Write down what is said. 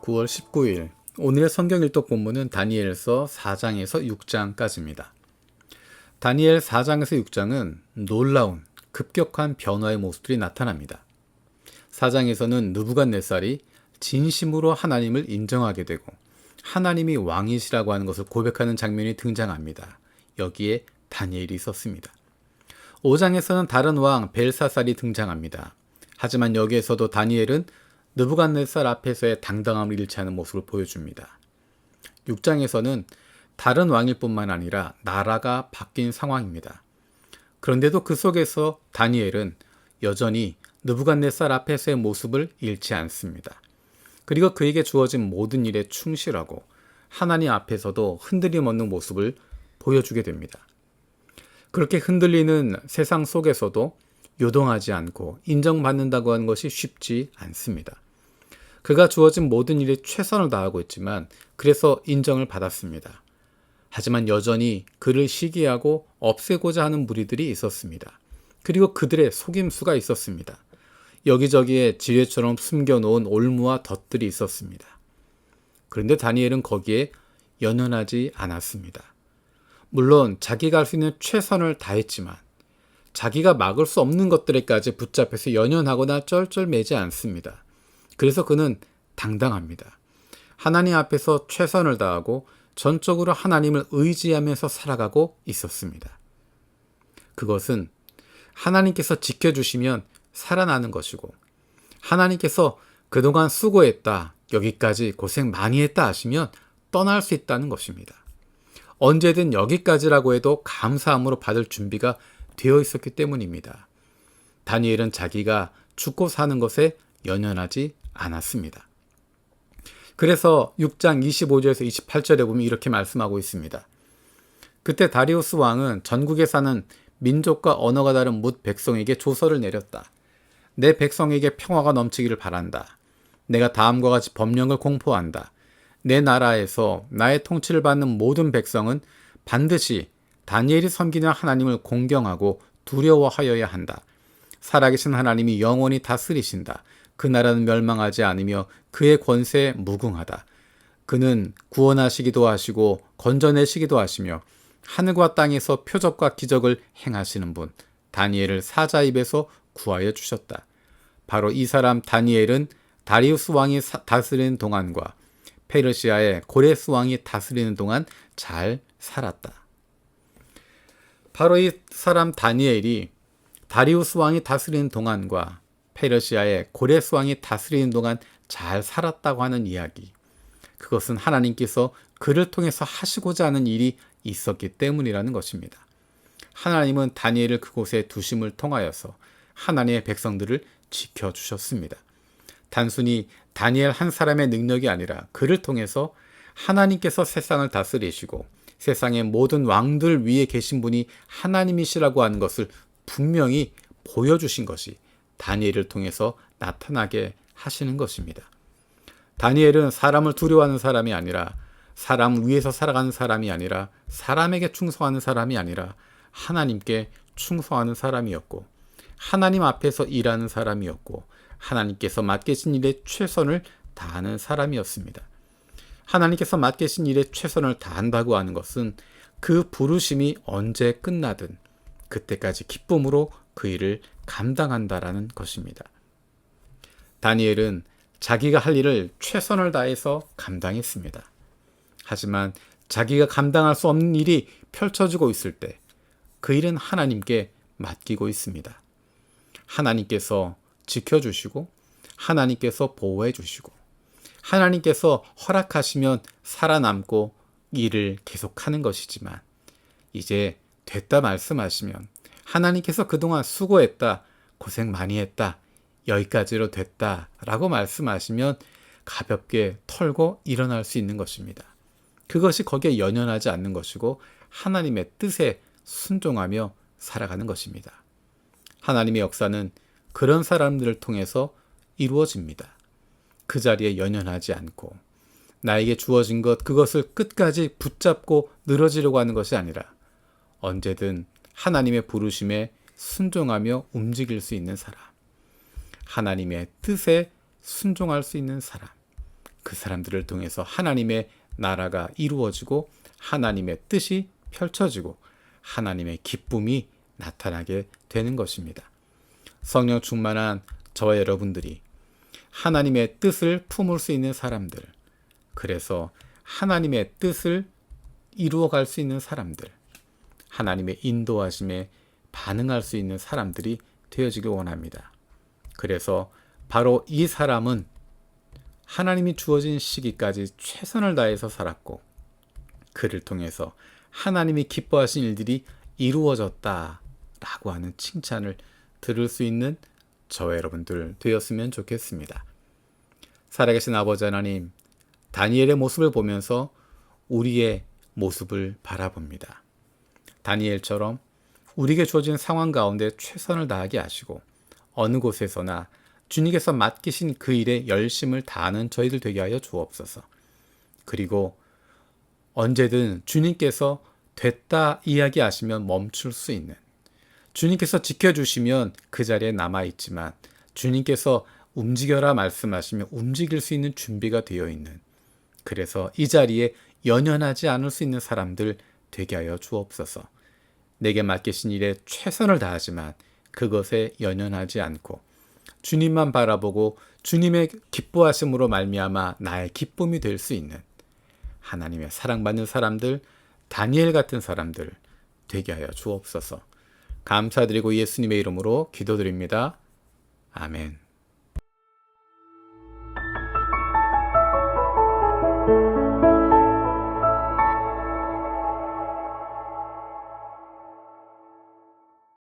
9월 19일 오늘의 성경 일독 본문은 다니엘서 4장에서 6장까지입니다. 다니엘 4장에서 6장은 놀라운 급격한 변화의 모습들이 나타납니다. 4장에서는 느부갓네살이 진심으로 하나님을 인정하게 되고 하나님이 왕이시라고 하는 것을 고백하는 장면이 등장합니다. 여기에 다니엘이 있었습니다. 5장에서는 다른 왕 벨사살이 등장합니다. 하지만 여기에서도 다니엘은 느부갓네살 앞에서의 당당함을 잃지 않은 모습을 보여줍니다. 6장에서는 다른 왕일 뿐만 아니라 나라가 바뀐 상황입니다. 그런데도 그 속에서 다니엘은 여전히 느부갓네살 앞에서의 모습을 잃지 않습니다. 그리고 그에게 주어진 모든 일에 충실하고 하나님 앞에서도 흔들림 없는 모습을 보여주게 됩니다. 그렇게 흔들리는 세상 속에서도 요동하지 않고 인정받는다고 하는 것이 쉽지 않습니다. 그가 주어진 모든 일에 최선을 다하고 있지만 그래서 인정을 받았습니다. 하지만 여전히 그를 시기하고 없애고자 하는 무리들이 있었습니다. 그리고 그들의 속임수가 있었습니다. 여기저기에 지뢰처럼 숨겨놓은 올무와 덫들이 있었습니다. 그런데 다니엘은 거기에 연연하지 않았습니다. 물론 자기가 할 수 있는 최선을 다했지만 자기가 막을 수 없는 것들에까지 붙잡혀서 연연하거나 쩔쩔매지 않습니다. 그래서 그는 당당합니다. 하나님 앞에서 최선을 다하고 전적으로 하나님을 의지하면서 살아가고 있었습니다. 그것은 하나님께서 지켜주시면 살아나는 것이고 하나님께서 그동안 수고했다, 여기까지 고생 많이 했다 하시면 떠날 수 있다는 것입니다. 언제든 여기까지라고 해도 감사함으로 받을 준비가 되어 있었기 때문입니다. 다니엘은 자기가 죽고 사는 것에 연연하지 않았습니다. 그래서 6장 25절에서 28절에 보면 이렇게 말씀하고 있습니다. 그때 다리우스 왕은 전국에 사는 민족과 언어가 다른 뭇 백성에게 조서를 내렸다. 내 백성에게 평화가 넘치기를 바란다. 내가 다음과 같이 법령을 공포한다. 내 나라에서 나의 통치를 받는 모든 백성은 반드시 다니엘이 섬기는 하나님을 공경하고 두려워하여야 한다. 살아계신 하나님이 영원히 다스리신다. 그 나라는 멸망하지 않으며 그의 권세에 무궁하다. 그는 구원하시기도 하시고 건져내시기도 하시며 하늘과 땅에서 표적과 기적을 행하시는 분, 다니엘을 사자 입에서 구하여 주셨다. 바로 이 사람 다니엘은 다리우스 왕이 다스리는 동안과 페르시아의 고레스 왕이 다스리는 동안 잘 살았다. 바로 이 사람 다니엘이 다리우스 왕이 다스리는 동안과 페르시아의 고레스 왕이 다스리는 동안 잘 살았다고 하는 이야기. 그것은 하나님께서 그를 통해서 하시고자 하는 일이 있었기 때문이라는 것입니다. 하나님은 다니엘을 그곳에 두심을 통하여서 하나님의 백성들을 지켜주셨습니다. 단순히 다니엘 한 사람의 능력이 아니라 그를 통해서 하나님께서 세상을 다스리시고 세상의 모든 왕들 위에 계신 분이 하나님이시라고 하는 것을 분명히 보여주신 것이 다니엘을 통해서 나타나게 하시는 것입니다. 다니엘은 사람을 두려워하는 사람이 아니라 사람 위에서 살아가는 사람이 아니라 사람에게 충성하는 사람이 아니라 하나님께 충성하는 사람이었고 하나님 앞에서 일하는 사람이었고 하나님께서 맡기신 일에 최선을 다하는 사람이었습니다. 하나님께서 맡기신 일에 최선을 다한다고 하는 것은 그 부르심이 언제 끝나든 그때까지 기쁨으로 그 일을 감당한다라는 것입니다. 다니엘은 자기가 할 일을 최선을 다해서 감당했습니다. 하지만 자기가 감당할 수 없는 일이 펼쳐지고 있을 때 그 일은 하나님께 맡기고 있습니다. 하나님께서 지켜주시고 하나님께서 보호해 주시고 하나님께서 허락하시면 살아남고 일을 계속하는 것이지만 이제 됐다 말씀하시면 하나님께서 그동안 수고했다, 고생 많이 했다, 여기까지로 됐다 라고 말씀하시면 가볍게 털고 일어날 수 있는 것입니다. 그것이 거기에 연연하지 않는 것이고 하나님의 뜻에 순종하며 살아가는 것입니다. 하나님의 역사는 그런 사람들을 통해서 이루어집니다. 그 자리에 연연하지 않고 나에게 주어진 것 그것을 끝까지 붙잡고 늘어지려고 하는 것이 아니라 언제든 하나님의 부르심에 순종하며 움직일 수 있는 사람, 하나님의 뜻에 순종할 수 있는 사람, 그 사람들을 통해서 하나님의 나라가 이루어지고 하나님의 뜻이 펼쳐지고 하나님의 기쁨이 나타나게 되는 것입니다. 성령 충만한 저와 여러분들이 하나님의 뜻을 품을 수 있는 사람들, 그래서 하나님의 뜻을 이루어갈 수 있는 사람들, 하나님의 인도하심에 반응할 수 있는 사람들이 되어지길 원합니다. 그래서 바로 이 사람은 하나님이 주어진 시기까지 최선을 다해서 살았고 그를 통해서 하나님이 기뻐하신 일들이 이루어졌다라고 하는 칭찬을 들을 수 있는 저와 여러분들 되었으면 좋겠습니다. 살아계신 아버지 하나님, 다니엘의 모습을 보면서 우리의 모습을 바라봅니다. 다니엘처럼 우리에게 주어진 상황 가운데 최선을 다하게 하시고 어느 곳에서나 주님께서 맡기신 그 일에 열심을 다하는 저희들 되게 하여 주옵소서. 그리고 언제든 주님께서 됐다 이야기하시면 멈출 수 있는, 주님께서 지켜주시면 그 자리에 남아있지만 주님께서 움직여라 말씀하시면 움직일 수 있는 준비가 되어 있는, 그래서 이 자리에 연연하지 않을 수 있는 사람들 되게 하여 주옵소서. 내게 맡기신 일에 최선을 다하지만 그것에 연연하지 않고 주님만 바라보고 주님의 기뻐하심으로 말미암아 나의 기쁨이 될 수 있는 하나님의 사랑받는 사람들, 다니엘 같은 사람들 되게 하여 주옵소서. 감사드리고 예수님의 이름으로 기도드립니다. 아멘.